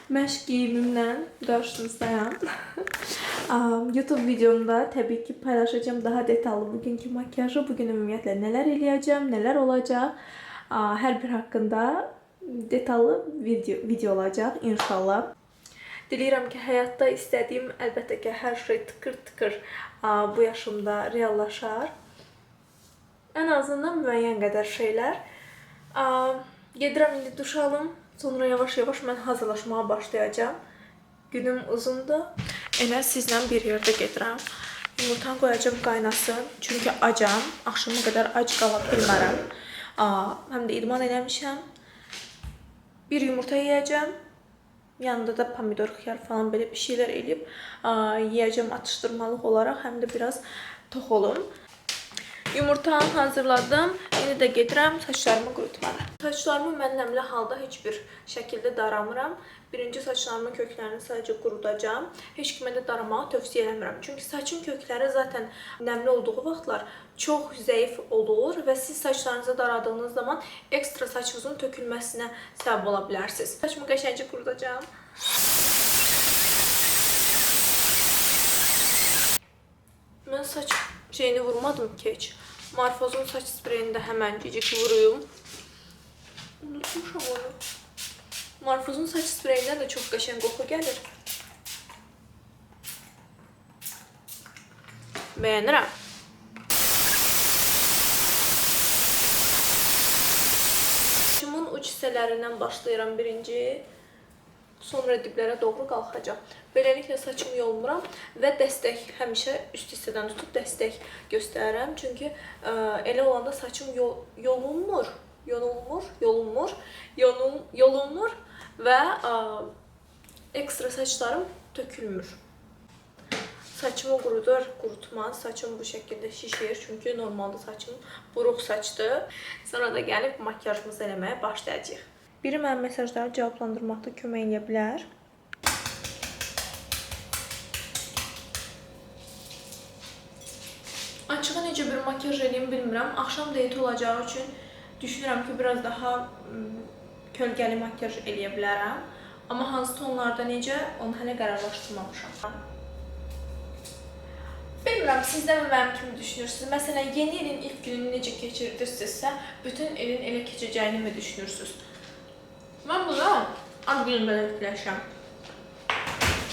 məşq geyimimlə qarşınızdayam. YouTube videomda təbii ki paylaşacağım daha detallı bugünkü makyajı, bugün ümumiyyətlə nələr eləyəcəm, nələr olacaq. Hər bir haqqında detallı video olacaq inşallah. Diləyirəm ki, həyatda istədiyim əlbəttə ki, hər şey tıkır-tıkır bu yaşımda reallaşar. Ən azından müəyyən qədər şeylər. Gedirəm indi duş alım, sonra yavaş-yavaş mən hazırlaşmağa başlayacağam. Günüm uzundur. Elə sizlə bir yerdə gedirəm. Yumurtanı qoyacağım qaynasın, çünki acam. Axşama qədər ac qala bilmərəm. Həm də idman eləmişəm. Bir yumurta yeyəcəm. Yanında da pomidor, xiyar falan belə bir şeylər eləyib yeyəcəm atışdırmalıq olaraq, həm də biraz tox olum. Yumurtanı hazırladım. İndi də gedirəm saçlarımı qurutmağa. Saçlarımı mən nəmli halda heç bir şəkildə daramıram. Birinci saçlarımın köklərini sadəcə qurudacağım. Heç kimə də daramağı tövsiyə eləmirəm. Çünki saçın kökləri zaten nəmli olduğu vaxtlar çox zəif olur və siz saçlarınızı daradığınız zaman ekstra saçınızın tökülməsinə səbəb ola bilərsiniz. Saçımı qəşəngcə qurudacağım. Mən saç şeyini vurmadım ki heç. Marfozun saç spreyini də həməncik vuruyum. Unutmuşam onu. Marfozun saç spreyindən də çox qəşəng qoxu gəlir. Bəyənirəm. Saçımın uç hissələrindən başlayıram birinci. Sonra diblərə doğru qalxacaq. Beləliklə saçımı yolmuram və dəstək həmişə üst hissədən tutub dəstək göstərirəm. Çünki elə olanda saçım yolunmur və ekstra saçlarım tökülmür. Saçımı qurutmaz. Saçım bu şəkildə şişir. Çünki normalda saçım buruq saçdır. Sonra da gəlib makyajımızı eləməyə başlayacağıq. Biri mənim mesajları cavablandırmaqda kömək edə bilər. Açığı necə bir makyaj eləyim bilmirəm. Axşam diyeti olacağı üçün düşünürəm ki, biraz daha kölgəli makyaj eləyə bilərəm. Amma hansı tonlarda necə, onu hələ qərarlaşdırmamışam. Bilmirəm, siz də mənim kimi düşünürsünüz? Məsələn, yeni ilin ilk gününü necə keçirdirsinizsə, bütün ilin elə keçəcəyini mi düşünürsünüz? Mən buna ad günümdə də fikirləşirəm.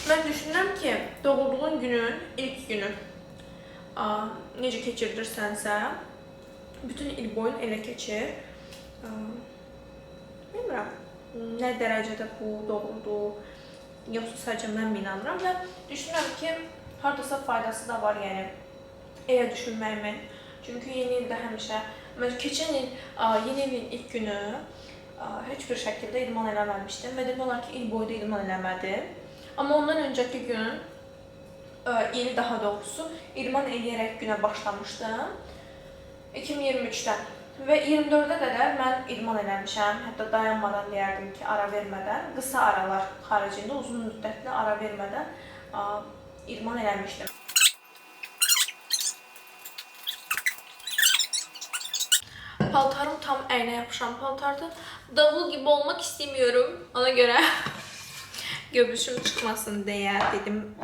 Mən düşünürəm ki, doğulduğun günün ilk günü necə keçirdirsənsə, bütün il boyun elə keçir. Bilmirəm, nə dərəcədə bu doğrudur, yoxsa sadəcə mən mi inanıram və düşünürəm ki, haradasa faydası da var, yəni elə düşünməyimin. Çünki yeni ildə həmişə, keçən il yeni ilin ilk günü heç bir şəkildə idman eləməmişdim və demək olar ki, il boyu da idman eləmədim. Amma ondan öncəki gün, il daha doğrusu, idman eləyərək günə başlamışdım 2023-dən və 24-də qədər mən idman eləmişəm. Hətta dayanmadan deyərdim ki, ara vermədən, qısa aralar xaricində, uzun müddətli ara vermədən idman eləmişdim. Paltarım tam əynə yapışan paltardır. Davul gibi olmak istemiyorum. Ona göre göbüşüm çıxmasın deyə dedim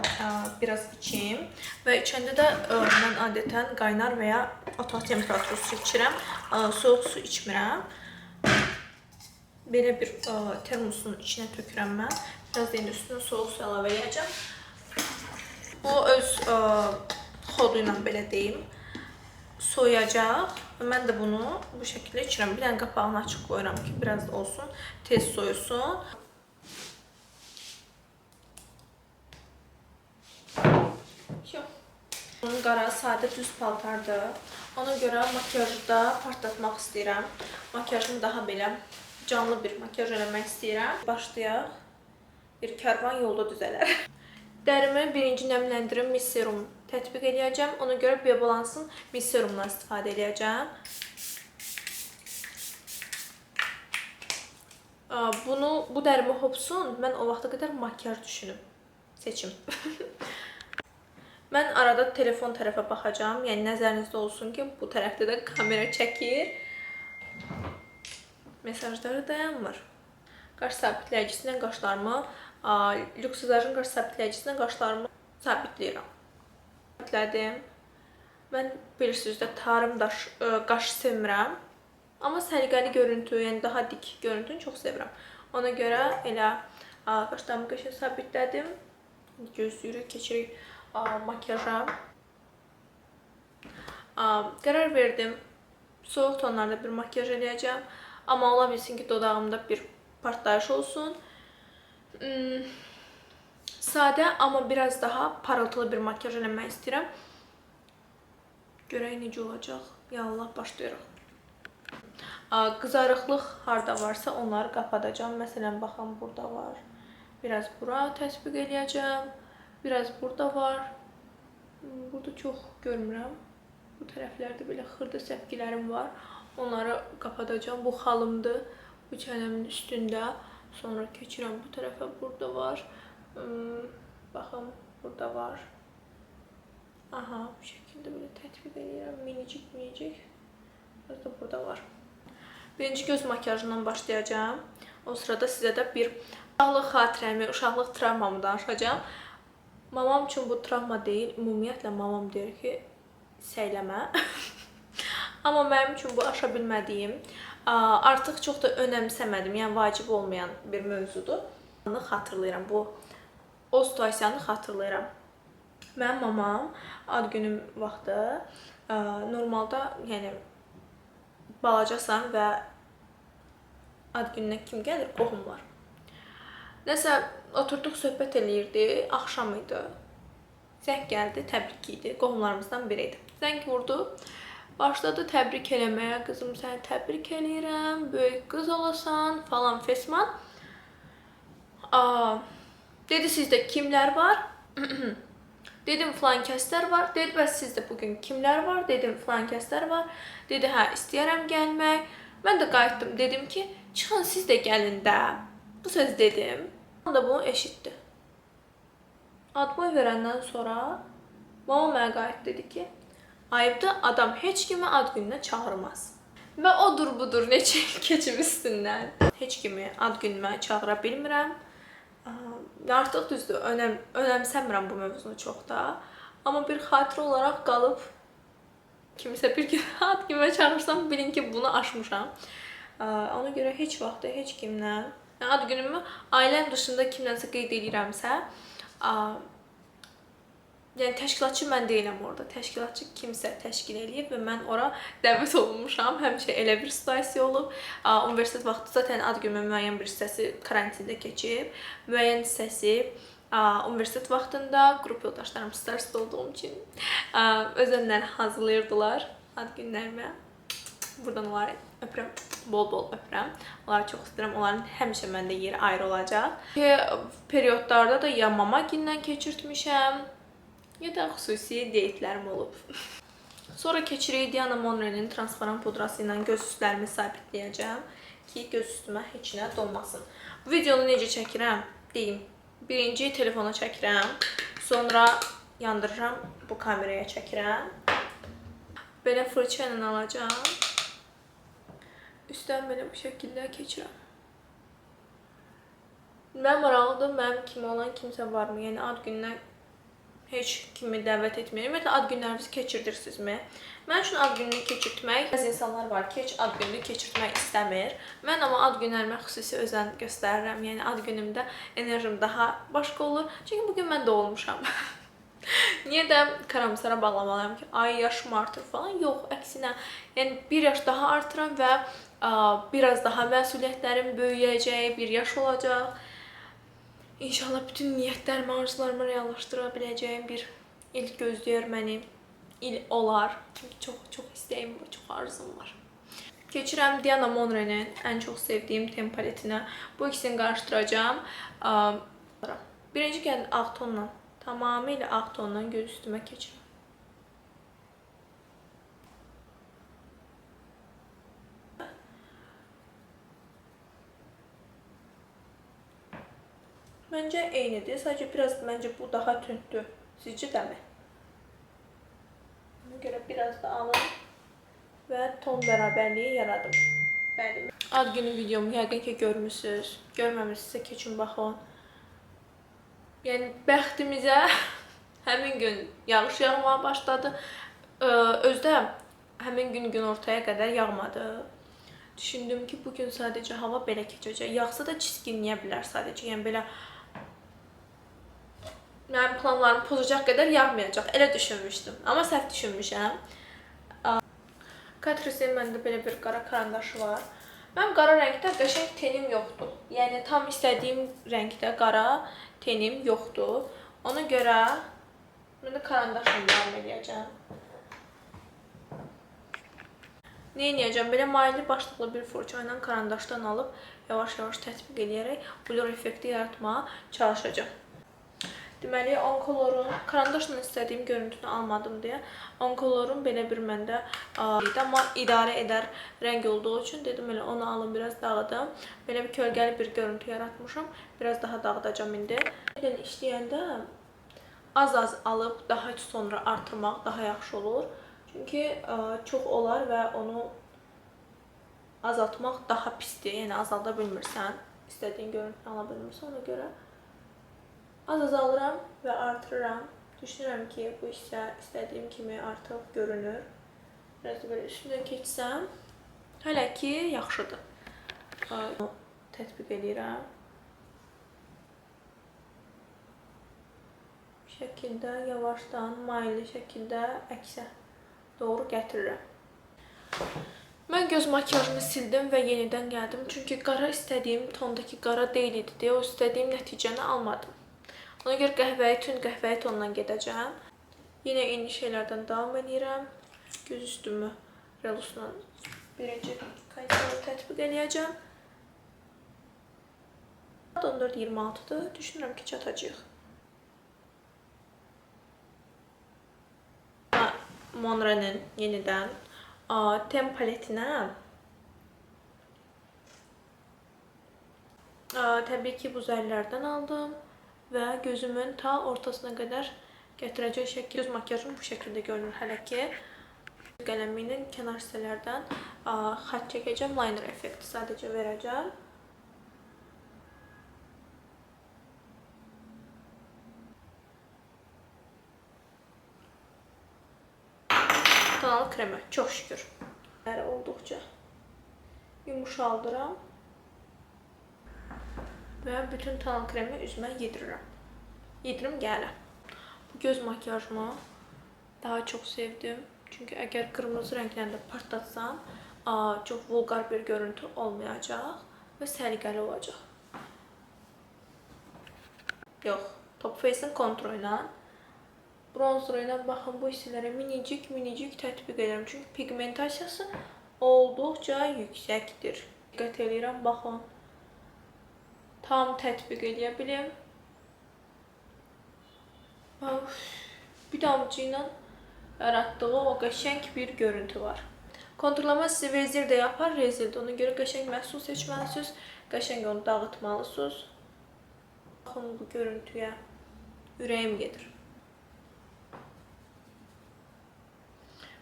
biraz içeyim. Və içəndə də mən adətən qaynar və ya otaq temperaturu su içirəm. Soğuk su içmirəm. Belə bir termosun içinə tökürəm mən. Biraz da üstünə soğuk su əlavə edəcəm. Bu öz xodu ilə belə deyim soyacaq. Mən də bunu bu şəkildə içirəm. Bir dənə qapağını açıq qoyuram ki, biraz da olsun, tez soyusun. Bunun qara, sadə, düz paltardır. Ona görə makyajda partlatmaq istəyirəm. Makyajını daha belə canlı bir makyaj eləmək istəyirəm. Başlayaq. Bir kərvan yolda düzələr. Dərimi birinci nəmləndirim miserum tətbiq edəcəm. Ona görə Biobalansın miserumdan istifadə edəcəm. Bu dərimi hopsun, mən o vaxta qədər makyaj düşünüm. Seçim. Mən arada telefon tərəfə baxacağım. Yəni nəzərinizdə olsun ki, bu tərəfdə də kamera çəkir. Mesajları dayanmır. qaş sabitləyicisi ilə qaşlarımı, Luxvisagın qaş sabitləyicisi ilə qaşlarımı sabitləyirəm. Sabitlədim. Mən bilirsiniz də tarım qaş sevmirəm. Amma səliqəli görüntü, yəni daha dik görüntünü çox sevirəm. Ona görə elə qaşlarımı qəşəng sabitlədim. Gözləyirik, keçirik makyaja. Qərar verdim. Soyuq tonlarda bir makyaj eləyəcəm. Amma ola bilsin ki, dodağımda bir partlayış olsun. Sadə, amma biraz daha parıltılı bir makyaj eləmək istəyirəm. Görək necə olacaq. Ya Allah, başlayırıq. Qızarıqlıq harda varsa onları qapadacağım. Məsələn, baxın, burada var. Biraz bura təsbiq eləyəcəm. Biraz burada var. Burada çox görmürəm. Bu tərəflərdə belə xırda səpkilərim var. Onları qapadacağım. Bu xalımdır. Bu çənəmin üstündə. Sonra keçirəm bu tərəfə. Burada var. Baxın, burada var. Aha, bu şəkildə belə tətbiq edirəm. Minicik. Biraz da burada var. Birinci göz makyajından başlayacağım. O sırada sizə də bir uşaqlıq xatirəmi, uşaqlıq travmamı danışacağım. Mamam üçün bu travma deyil. Ümumiyyətlə mamam deyir ki, səyləmə. Amma mənim üçün bu aşa bilmədiyim, artıq çox da önəmsəmədim, yəni vacib olmayan bir mövzudur. Xatırlayıram, o situasiyanı xatırlayıram. Mənim mamam ad günüm vaxtı normalda, yəni balacasan və ad gününə kim gəlir? Qohumlar. Nəsə oturduq, söhbət eləyirdi, axşam idi. Zəng gəldi, təbrik idi, qohumlarımızdan biri idi. Zəng vurdu, başladı təbrik eləməyə, qızım səni təbrik eləyirəm, böyük qız olasan falan fesman. Dedi sizdə kimlər var? Dedim filan kəslər var. Dedi bəs sizdə bugün kimlər var? Dedim filan kəslər var. Dedi hə, istəyərəm gəlmək. Mən də qayıtdım, dedim ki, çıxın siz də gəlin də. Bu söz dedim. O da bunu eşitdi. Adımı verəndən sonra mama mənə qayıtdı, dedi ki, ayıbda adam heç kimi ad gününə çağırmaz. Və odur budur neçə keçim üstündən. Heç kimi ad günümə çağıra bilmirəm. Artıq düzdür, önəmsəmirəm bu mövzunu çox da. Amma bir xatirə olaraq qalıb, kimisə bir gün ad günümə çağırsam, bilin ki, bunu aşmışam. Ona görə heç vaxt heç kimlə, ad günümü ailəm dışında kimlənsə qeyd edirəmsə, yəni təşkilatçı mən deyiləm orada. Təşkilatçı kimsə təşkil eləyib və mən ora dəvət olunmuşam. Həmişə elə bir situasiya olub. Universitet vaxtı zaten ad günümün müəyyən bir hissəsi karantində keçib. Müəyyən hissəsi universitet vaxtında qrup yoldaşlarım starsda olduğum üçün özlərindən hazırlayırdılar ad günlərimə. Buradan onları öpürəm, bol-bol öpürəm. Onları çox istəyirəm. Onların həmişə məndə yeri ayrı olacaq. Periodlarda da ya mama gündən keçirtmişəm, ya da xüsusi diyetlərim olub. Sonra keçirik Diana Monre'nin transparan pudrası ilə göz üstlərimi sabitləyəcəm ki, göz üstümə heç nə dolmasın. Bu videonu necə çəkirəm? Deyim. Birinci telefona çəkirəm, sonra yandırıram, bu kameraya çəkirəm. Belə fırça ilə alacağım. Üstdən belə bu şəkildə keçirəm. Mən maraqlıdır, mənim kimi olan kimsə varmı? Yəni ad gününə heç kimi dəvət etməyirəm. Ümumiyyətlə, ad günlərinizi keçirdirsinizmi? Mən üçün ad gününü keçirtmək, bəzi insanlar var ki, heç ad gününü keçirtmək istəmir. Mən amma ad günlərimə xüsusi özən göstərirəm. Yəni, ad günümdə enerjim daha başqa olur. Çünki bugün mən doğulmuşam. Niyə də karamsara bağlamalıyam ki, ay yaşım artır falan? Yox, əksinə. Yəni, bir yaş daha artıram və biraz daha məsuliyyətlərim böyüyəcək, bir yaş olacaq. İnşallah bütün niyyətlərimi, arzularımı reallaşdıra biləcəyim bir il gözləyir məni. İl olar. Çünki çox istəyim var, çox arzum var. Keçirəm Diana Monre'nin ən çox sevdiyim ten paletinə. Bu ikisini qarışdıracağım. Birinci gəlin ağ tonla, tamamilə ağ tonla göz üstümə keçirəm. Məncə eynidir. Sadəcə biraz məncə bu daha tündür. Sizcə dəmi? Ona görə biraz da alın və ton bərabərliyi yaradım. Bəli. Ad günü videomu yəqin ki görmüsünüz. Görməmişsinizsə keçin baxın. Yəni bəxtimizə həmin gün yağış yağmağa başladı. Özdə həmin gün günortaya qədər yağmadı. Düşündüm ki bugün sadəcə hava belə keçəcək. Yağsa da çiskinləyə bilər sadəcə. Yəni belə mənim planlarımı pozacaq qədər yağmayacaq. Elə düşünmüşdüm. Amma səhv düşünmüşəm. Catrice'in məndə belə bir qara karandaşı var. Mənim qara rəngdə qəşəng tenim yoxdur. Yəni tam istədiyim rəngdə qara tenim yoxdur. Ona görə mən də karandaşla davam edəcəm. Nə edəcəm? Belə maylı başlıqlı bir fırça ilə karandaşdan alıb yavaş-yavaş tətbiq edərək blur effekti yaratmağa çalışacağam. Deməli, Oncolor'un karandaşla istədiyim görüntünü almadım deyə Oncolor'un belə bir məndə amma idarə edər rəng olduğu üçün dedim elə onu alım, biraz dağıdım. Belə bir kölgəli bir görüntü yaratmışam. Biraz daha dağıdacağım indi. Yəni işləyəndə az-az alıb daha sonra artırmaq daha yaxşı olur. Çünki çox olar və onu azaltmaq daha pisdir. Yəni azalda bilmirsən, istədiyin görüntünü ala bilmirsən, ona görə az alıram və artırıram. Düşünürəm ki, bu isə istədiyim kimi artıq görünür. Biraz da belə üstündən keçsəm, hələ ki yaxşıdır. Tətbiq edirəm. Bu şəkildə yavaşdan, maylı şəkildə əksə doğru gətirirəm. Mən göz makyajını sildim və yenidən gəldim. Çünki qara istədiyim tondakı qara deyil idi deyə o istədiyim nəticəni almadım. Ona görə tünd qəhvəyi tondan gedəcəm. Yenə eyni şeylərdən davam edirəm. Göz üstümü relusla birinci kondisyonu tətbiq edəcəm. 14:26-dır. Düşünürəm ki, çatacaq. Monre'nin yenidən Tem paletinə təbii ki, bu zəllərdən aldım. Və gözümün ta ortasına qədər gətirəcək şəkil. Göz makyajım bu şəkildə görünür hələ ki. Qələmi ilə kənar hissələrdən xətt çəkəcəm. Liner effekti sadəcə verəcəm. Tonal kremi. Çox şükür. Olduqca yumuşaldıram. Və bütün tonal kremi üzümə yedirirəm. Yedirim gələm. Bu göz makyajımı daha çox sevdim. Çünki əgər qırmızı rənglə də partlatsam, çox vulqar bir görüntü olmayacaq və səliqəli olacaq. Yox, Top Face'in konturu ilə, bronzer ilə baxın bu hissələrə minicik tətbiq edirəm. Çünki pigmentasiyası olduqca yüksəkdir. Diqqət edirəm, baxın. Tam tətbiq edə bilim. Bir damcı ilə yaratdığı o qəşəng bir görüntü var. Konturlama sizi vezir də yapar, rezil də. Ona görə qəşəng məhsul seçməlisiniz. Qəşəng onu dağıtmalısınız. Baxın bu görüntüyə. Ürəyim gedir.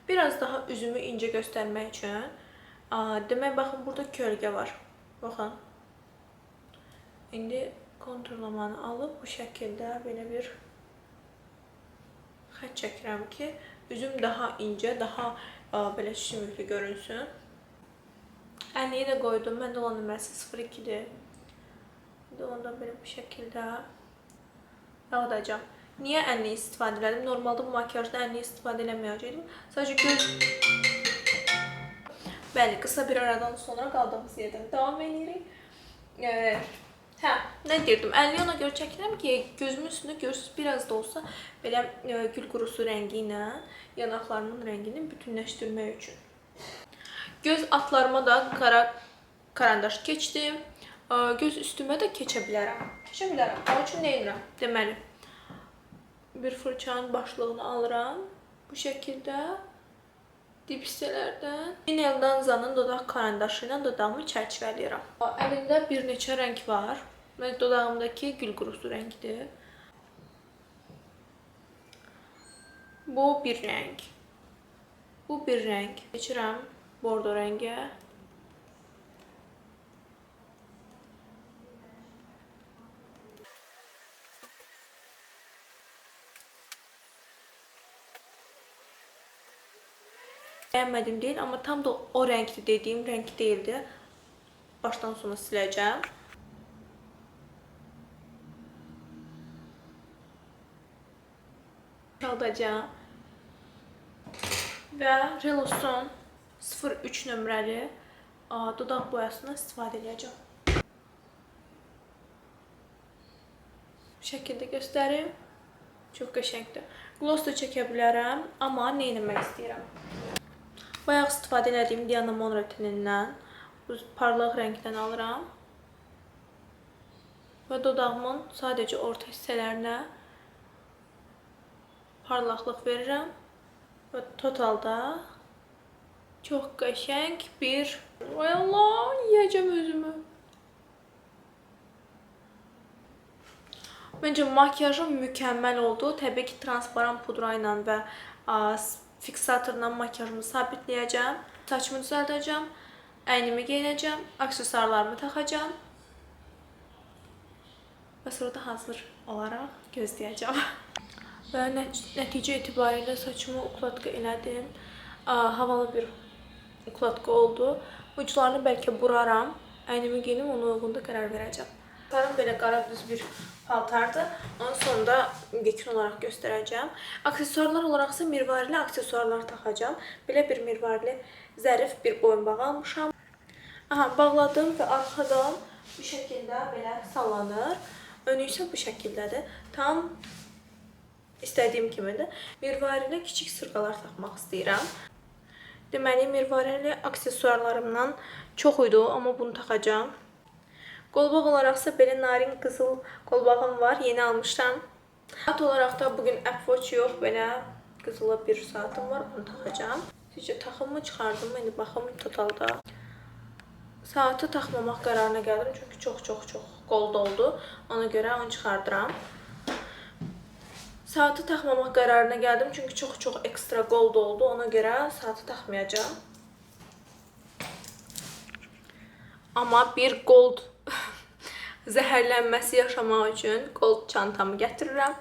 Biraz daha üzümü incə göstərmək üçün. Demək, baxın, burada kölgə var. Baxın. İndi konturlamanı alıb bu şəkildə belə bir xətt çəkirəm ki, üzüm daha incə, daha belə sümüklü görünsün. Əlliyi də qoydum. Məndə olan nömrəsi 02-dir. Ondan belə bu şəkildə dağıdacam. Niyə əlliyi istifadə edim? Normalda bu makyajda əlliyi istifadə eləməyəcəkdim. Sadəcə göz... Bəli, qısa bir aradan sonra qaldığımız yerdən davam edirik. Nə deyirdim? Əlliyi ona görə çəkirəm ki, gözümün üstündə görürsünüz, biraz da olsa belə gül qurusu rəngi ilə yanaqlarımın rəngini bütünləşdirmək üçün. Göz altlarıma da qara karandaş keçdim. Göz üstümə də keçə bilərəm. Onun üçün nə edirəm? Deməli, bir fırçanın başlığını alıram. Bu şəkildə dip hissələrdən. Linel Danza'nın dodaq karandaşı ilə dodağımı çərçivələyirəm. Əlimdə bir neçə rəng var. Mən dodağımdakı gül qurusu rəngdir. Bu bir rəng. Bu bir rəng. Keçirəm bordo rəngə. Bəyənmədim deyil, amma tam da o rəngli dediyim rəng deyildi. Başdan sona siləcəm. Çaldacağım. Və Reloson 03 nömrəli dodaq boyasını istifadə edəcəm. Bu şəkildə göstərim. Çox qəşəngdir. Gloss da çəkə bilərəm, amma nə etmək istəyirəm? Bayaq istifadə etdiyim Diana Mon Retinindən bu parlaq rəngdən alıram. Və dodağımın sadəcə orta hissələrinə parlaqlıq verirəm. Və totalda çox qəşəng bir... Vay Allah, yiyəcəm özümü. Məncə makyajım mükəmməl oldu. Təbii ki, transparan pudra ilə və fiksatorla makyajımı sabitləyəcəm. Saçımı düzəldəcəm, əynimi geyinəcəm, aksesuarlarımı taxacam. Və sonra da hazır olaraq gözləyəcəm. Və nəticə etibarilə saçımı ukladka elədim. Havalı bir ukladka oldu. Uclarını bəlkə buraram. Əynimi geyinim, ona uyğun da qərar verəcəm. Paltarım belə qara düz bir paltardır. Onun sonunda yekun olaraq göstərəcəm. Aksesuarlar olaraqsa mirvarili aksesuarlar taxacam. Belə bir mirvarili zərif bir boyunbağı almışam. Bağladım və arxadan bu şəkildə belə sallanır. Önü isə bu şəkildədir. Tam istədiyim kimidir. Mirvarili kiçik sırğalar taxmaq istəyirəm. Deməli, mirvarili aksesuarlarımdan çox idi, amma bunu taxacam. Qolbaq olaraqsa belə narin qızıl qolbağım var, yeni almışam. Saat olaraq da bugün Apple Watch yox, belə qızıla bir saatım var, onu taxacam. Sizcə taxımı çıxardım, indi baxım totalda. Saatı taxmamaq qərarına gəldim, çünki çox qold oldu. Ona görə onu çıxardıram. Saatı taxmamaq qərarına gəldim, çünki çox ekstra gold oldu. Ona görə saatı taxmayacağam. Amma bir gold zəhərlənməsi yaşamaq üçün gold çantamı gətirirəm.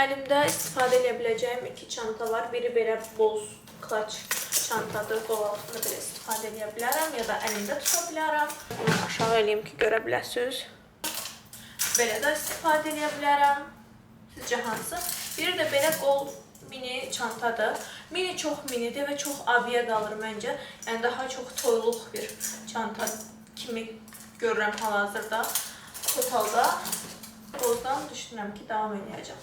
Əlimdə istifadə edə biləcəyim iki çanta var. Biri belə boz klaç çantadır. Qol altında belə istifadə edə bilərəm ya da əlimdə tuta bilərəm. Bunu aşağı eləyim ki, görə biləsiniz. Belə də istifadə edə bilərəm. Sizcə hansı? Biri də belə gold mini çantadır. Mini çox minidir və çox abiyə qalır məncə. Yəni daha çox toyluq bir çanta kimi görürəm hal-hazırda. Totalda qozdan düşünürəm ki, davam edəcəm.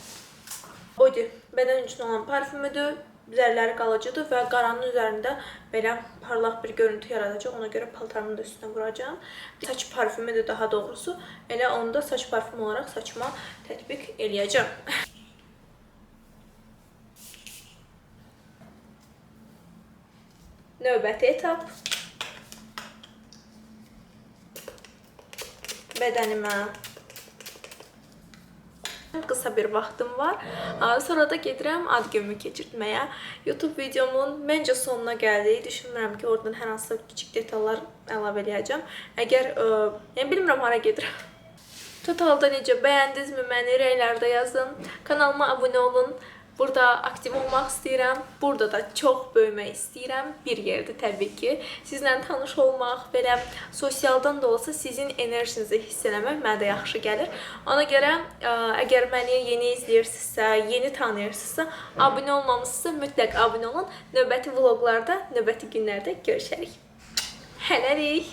Body bədən üçün olan parfümüdür. Üzərləri qalıcıdır və qaranın üzərində belə parlaq bir görüntü yaradacaq. Ona görə paltarımı da üstünə vuracağım. Saç parfümüdür daha doğrusu. Elə onu da saç parfümü olaraq saçıma tətbiq eləyəcəm. Növbəti etap. Bədənimə qısa bir vaxtım var. Sonra da gedirəm ad günümü keçirtməyə. YouTube videomun məncə sonuna gəldik. Düşünmürəm ki, oradan hər hansı kiçik detallar əlavə edəcəm. Əgər, yəni bilmirəm hara gedirəm. Totalda necə, bəyəndinizmi məni rəylərdə yazın. Kanalıma abunə olun. Burada aktiv olmaq istəyirəm. Burada da çox böyümək istəyirəm. Bir yerdə təbii ki. Sizlə tanış olmaq, belə sosialdan da olsa sizin enerjinizi hiss eləmək mənə də yaxşı gəlir. Ona görə əgər məni yeni izləyirsinizsə, yeni tanıyırsınızsa, abunə olmamısınızsa mütləq abunə olun. Növbəti vloqlarda, növbəti günlərdə görüşərik. Hələlik.